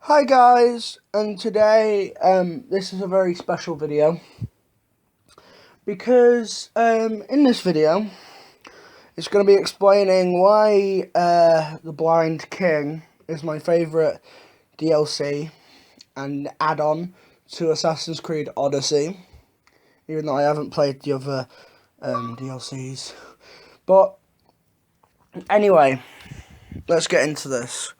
Hi guys, and today this is a very special video because in this video it's going to be explaining why The Blind King is my favourite DLC and add-on to Assassin's Creed Odyssey, even though I haven't played the other DLCs. But anyway, let's get into this.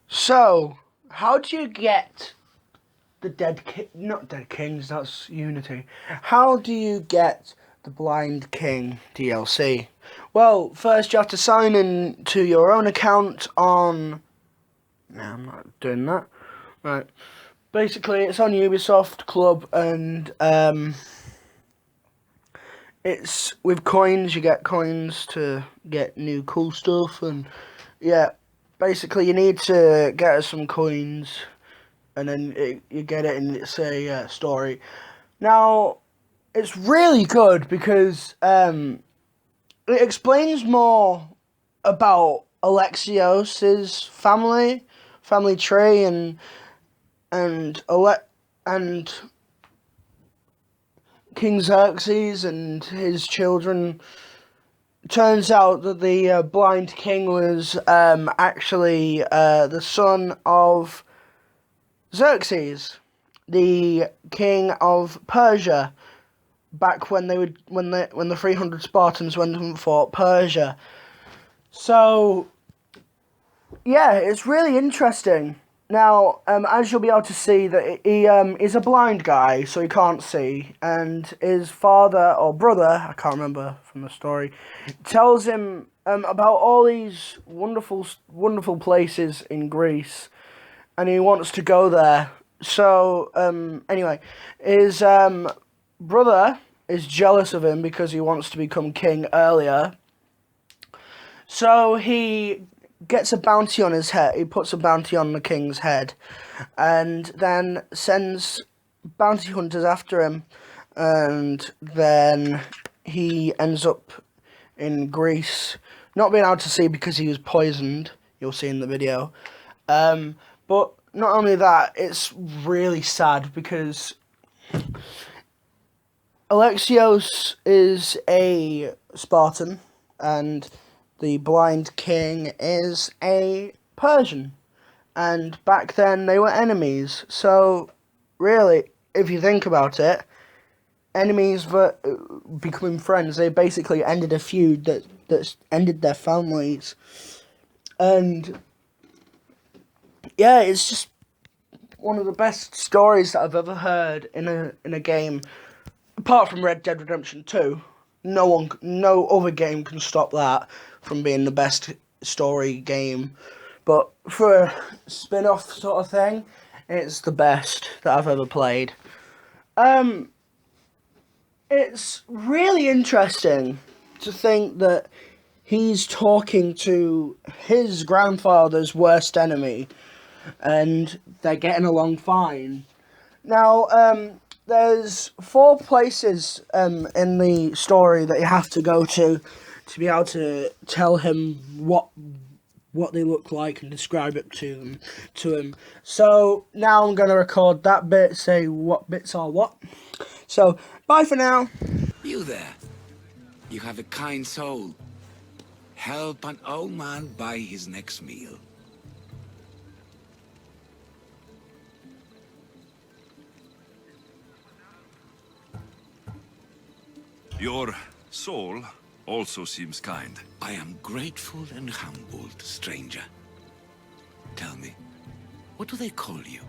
So, how do you get the not Dead Kings, that's Unity. How do you get the Blind King DLC? Well, first you have to sign in to your own account on... No, I'm not doing that. Right. Basically, it's on Ubisoft Club, and it's with coins. You get coins to get new cool stuff, and yeah, basically you need to get us some coins, and then you get it, and it's a story. Now, it's really good because it explains more about Alexios's family tree, and King Xerxes and his children. Turns out that the Blind King was actually the son of Xerxes, the king of Persia, back when the 300 Spartans went and fought Persia. So yeah, it's really interesting. Now, as you'll be able to see, that he is a blind guy, so he can't see, and his father or brother, I can't remember from the story, tells him about all these wonderful places in Greece, and he wants to go there. So anyway, his brother is jealous of him because he wants to become king earlier. So he gets a bounty on his head. He puts a bounty on the king's head, and then sends bounty hunters after him. And then he ends up in Greece, not being able to see because he was poisoned. You'll see in the video. But not only that, it's really sad because Alexios is a Spartan, and the Blind King is a Persian. And back then they were enemies. So, really, if you think about it, enemies were becoming friends. They basically ended a feud that ended their families. And yeah, it's just one of the best stories that I've ever heard in a game. Apart from Red Dead Redemption 2, no other game can stop that from being the best story game. But for a spin-off sort of thing, it's the best that I've ever played. It's really interesting to think that he's talking to his grandfather's worst enemy, and they're getting along fine. Now, there's 4 places in the story that you have to go to be able to tell him what they look like and describe it to him. So now I'm going to record that bit, say what bits are what. So, bye for now. You there. You have a kind soul. Help an old man buy his next meal. Your soul also seems kind. I am grateful and humbled, stranger. Tell me, what do they call you?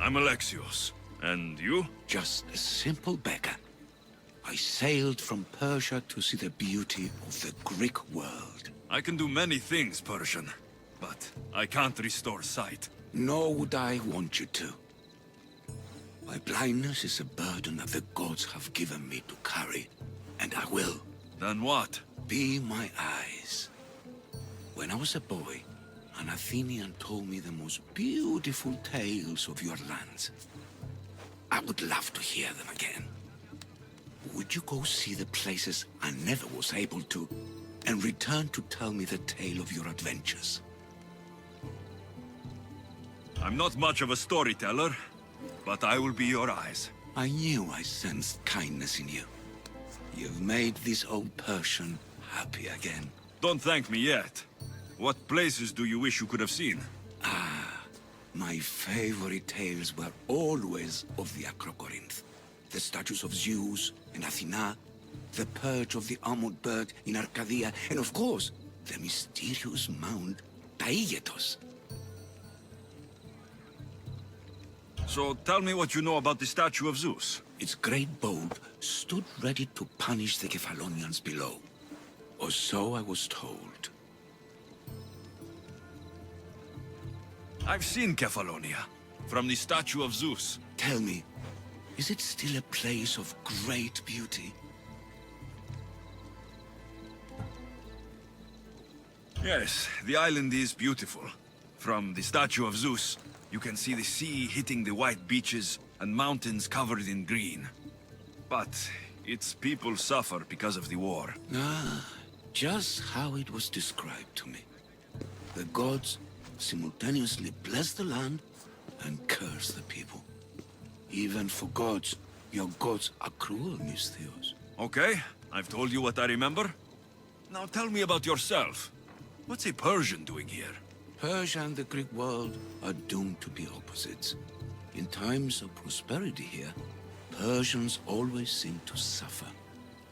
I'm Alexios. And you? Just a simple beggar. I sailed from Persia to see the beauty of the Greek world. I can do many things, Persian, but I can't restore sight. Nor would I want you to. My blindness is a burden that the gods have given me to carry, and I will. Then what? Be my eyes. When I was a boy, an Athenian told me the most beautiful tales of your lands. I would love to hear them again. Would you go see the places I never was able to, and return to tell me the tale of your adventures? I'm not much of a storyteller, but I will be your eyes. I knew I sensed kindness in you. You've made this old Persian happy again. Don't thank me yet. What places do you wish you could have seen? My favorite tales were always of the Acrocorinth. The statues of Zeus and Athena, the perch of the armored bird in Arcadia, and of course, the mysterious Mount Taygetos. So tell me what you know about the statue of Zeus. Its great bolt stood ready to punish the Kephalonians below. Or so I was told. I've seen Kephallonia, from the statue of Zeus. Tell me, is it still a place of great beauty? Yes, the island is beautiful. From the statue of Zeus, you can see the sea hitting the white beaches and mountains covered in green. But its people suffer because of the war. Just how it was described to me. The gods simultaneously bless the land and curse the people. Even for gods, your gods are cruel, Misthios. Okay, I've told you what I remember. Now tell me about yourself. What's a Persian doing here? Persia and the Greek world are doomed to be opposites. In times of prosperity here, Persians always seem to suffer.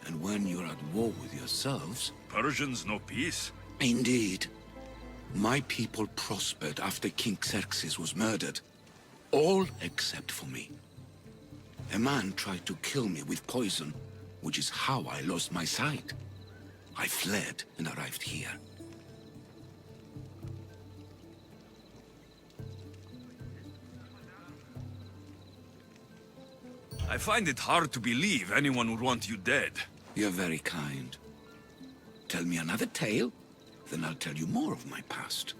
And when you're at war with yourselves... Persians know peace? Indeed. My people prospered after King Xerxes was murdered. All except for me. A man tried to kill me with poison, which is how I lost my sight. I fled and arrived here. I find it hard to believe anyone would want you dead. You're very kind. Tell me another tale, then I'll tell you more of my past.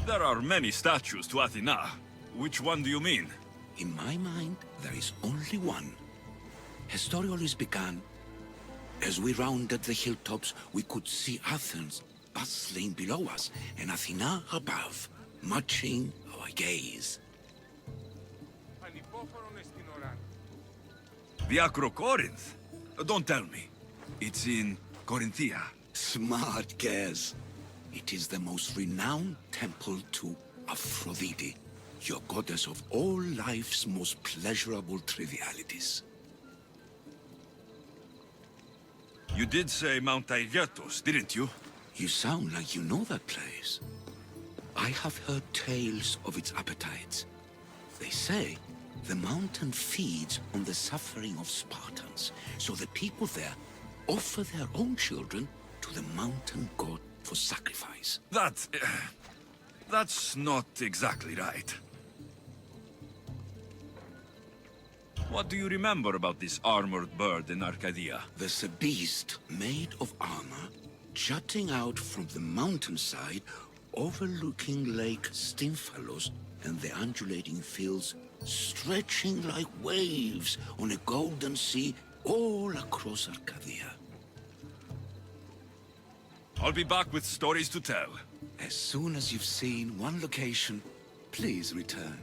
There are many statues to Athena. Which one do you mean? In my mind, there is only one. Historiolis began. As we rounded the hilltops, we could see Athens bustling below us, and Athena above, matching our gaze. The Acrocorinth? Don't tell me. It's in Corinthia. Smart guess. It is the most renowned temple to Aphrodite, your goddess of all life's most pleasurable trivialities. You did say Mount Taygetos, didn't you? You sound like you know that place. I have heard tales of its appetites. They say the mountain feeds on the suffering of Spartans, so the people there offer their own children to the mountain god for sacrifice. That's not exactly right. What do you remember about this armored bird in Arcadia? There's a beast made of armor jutting out from the mountainside overlooking Lake Stymphalos and the undulating fields stretching like waves on a golden sea all across Arcadia. I'll be back with stories to tell. As soon as you've seen one location, please return.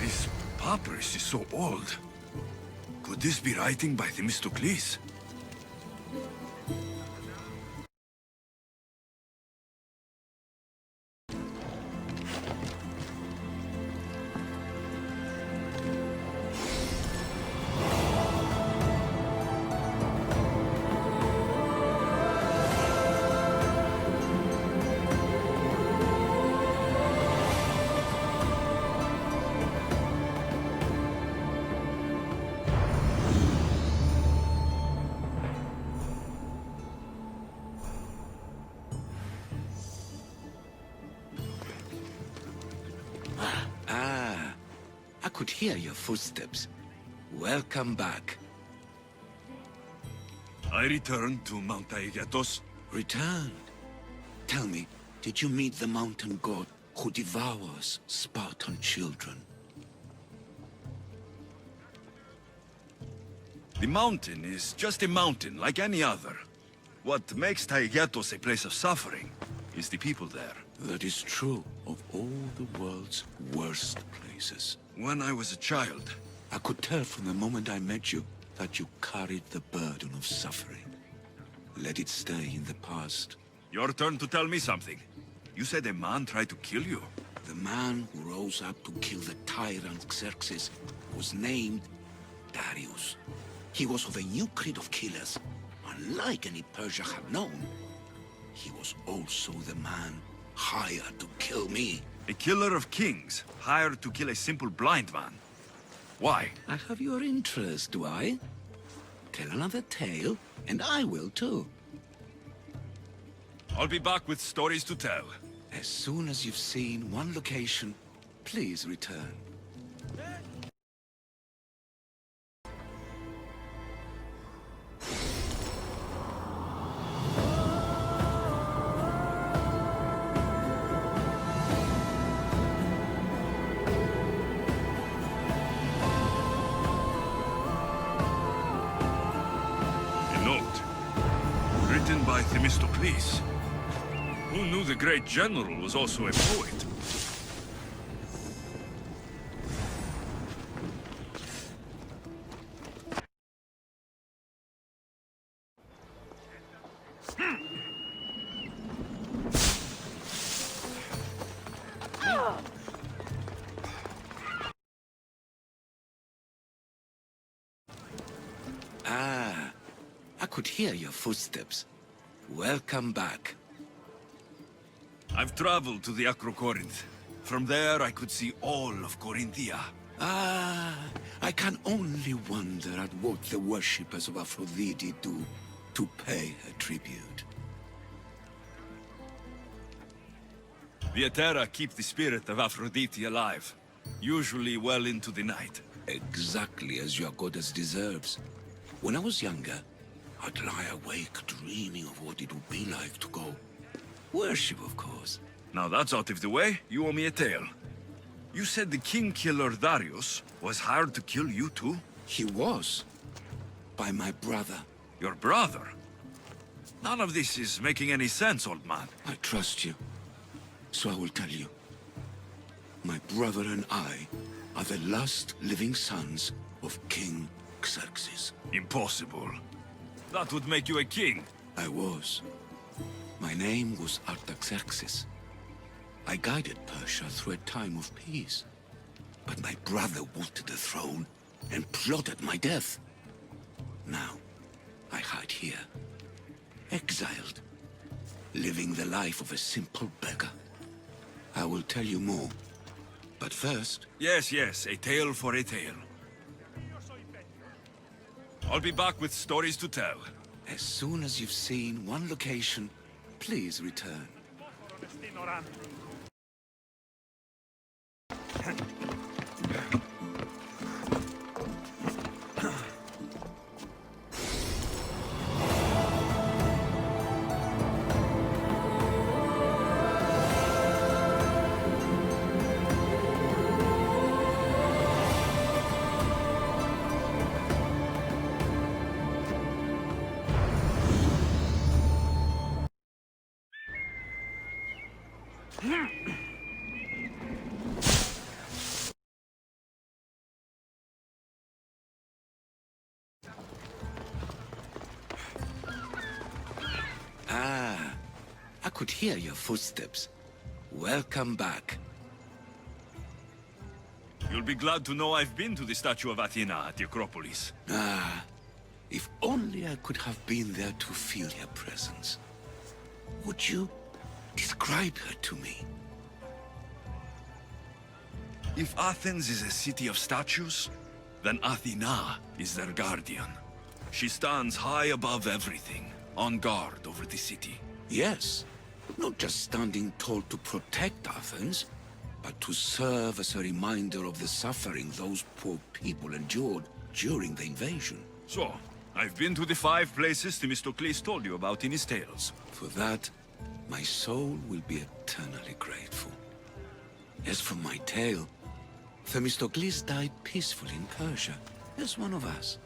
This papyrus is so old. Could this be writing by Themistocles? I could hear your footsteps. Welcome back. I returned to Mount Taygetos. Returned? Tell me, did you meet the mountain god who devours Spartan children? The mountain is just a mountain, like any other. What makes Taygetos a place of suffering is the people there. That is true of all the world's worst places. When I was a child, I could tell from the moment I met you that you carried the burden of suffering. Let it stay in the past. your turn to tell me something. You said a man tried to kill you. The man who rose up to kill the tyrant Xerxes was named Darius. He was of a new creed of killers, unlike any Persia had known. He was also the man hired to kill me. A killer of kings, hired to kill a simple blind man. Why? I have your interest, do I? Tell another tale, and I will too. I'll be back with stories to tell. As soon as you've seen one location, please return. A note. Written by Themistocles. Who knew the great general was also a poet? Ah, I could hear your footsteps. Welcome back. I've traveled to the Acrocorinth. From there, I could see all of Corinthia. Ah, I can only wonder at what the worshippers of Aphrodite do to pay her tribute. The Aetera keep the spirit of Aphrodite alive, usually well into the night. Exactly as your goddess deserves. When I was younger, I'd lie awake dreaming of what it would be like to go. Worship, of course. Now that's out of the way, you owe me a tale. You said the king killer Darius was hired to kill you too? He was. By my brother. Your brother? None of this is making any sense, old man. I trust you. So I will tell you. My brother and I are the last living sons of King Xerxes. Impossible. That would make you a king. I was. My name was Artaxerxes. I guided Persia through a time of peace. But my brother wanted the throne and plotted my death. Now, I hide here, exiled, living the life of a simple beggar. I will tell you more. But first... Yes, yes, a tale for a tale. I'll be back with stories to tell. As soon as you've seen one location, please return. Ah, I could hear your footsteps. Welcome back. You'll be glad to know I've been to the statue of Athena at the Acropolis. Ah, if only I could have been there to feel her presence. Would you describe her to me? If Athens is a city of statues, then Athena is their guardian. She stands high above everything, on guard over the city. Yes, not just standing tall to protect Athens, but to serve as a reminder of the suffering those poor people endured during the invasion. So, I've been to the 5 places Themistocles told you about in his tales. For that, my soul will be eternally grateful. As for my tale, Themistocles died peacefully in Persia, as one of us.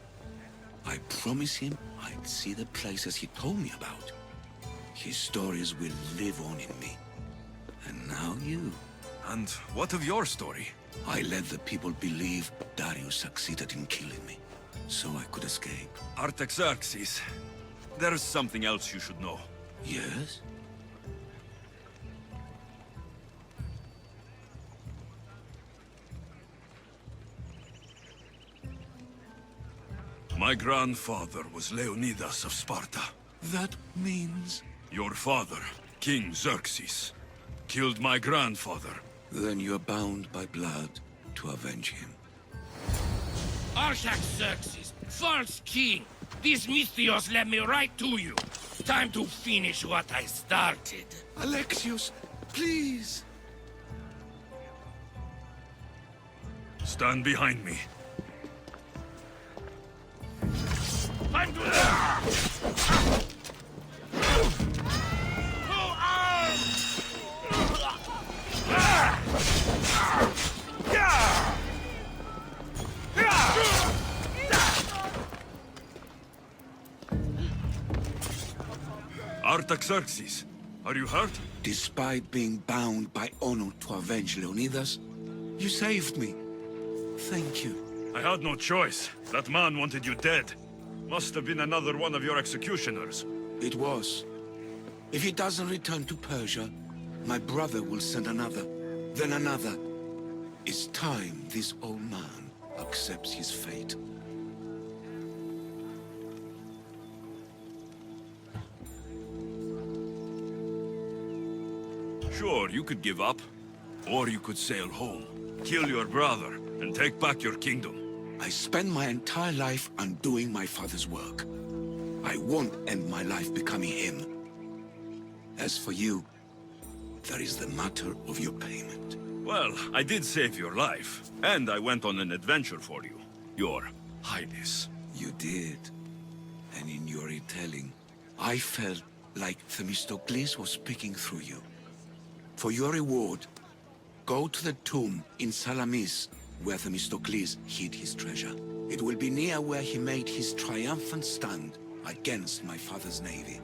I promise him I'd see the places he told me about. His stories will live on in me. And now you. And what of your story? I let the people believe Darius succeeded in killing me, so I could escape. Artaxerxes, there's something else you should know. Yes? My grandfather was Leonidas of Sparta. That means... Your father, King Xerxes, killed my grandfather. Then you're bound by blood to avenge him. Artaxerxes, false king! These Misthios led me right to you. Time to finish what I started. Alexios, please! Stand behind me. Time to... Artaxerxes, are you hurt? Despite being bound by honor to avenge Leonidas, you saved me. Thank you. I had no choice. That man wanted you dead. Must have been another one of your executioners. It was. If he doesn't return to Persia, my brother will send another, then another. It's time this old man accepts his fate. Sure, you could give up. Or you could sail home, kill your brother, and take back your kingdom. I spent my entire life undoing my father's work. I won't end my life becoming him. As for you, there is the matter of your payment. Well, I did save your life, and I went on an adventure for you. Your Highness. You did. And in your retelling, I felt like Themistocles was speaking through you. For your reward, go to the tomb in Salamis, where Themistocles hid his treasure. It will be near where he made his triumphant stand against my father's navy.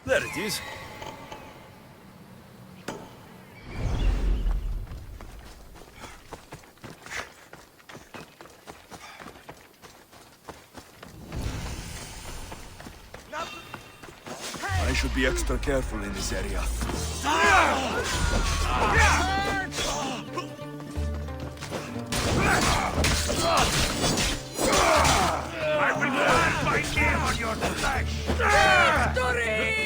There it is. I should be extra careful in this area. I will write my name on your flesh! Victory!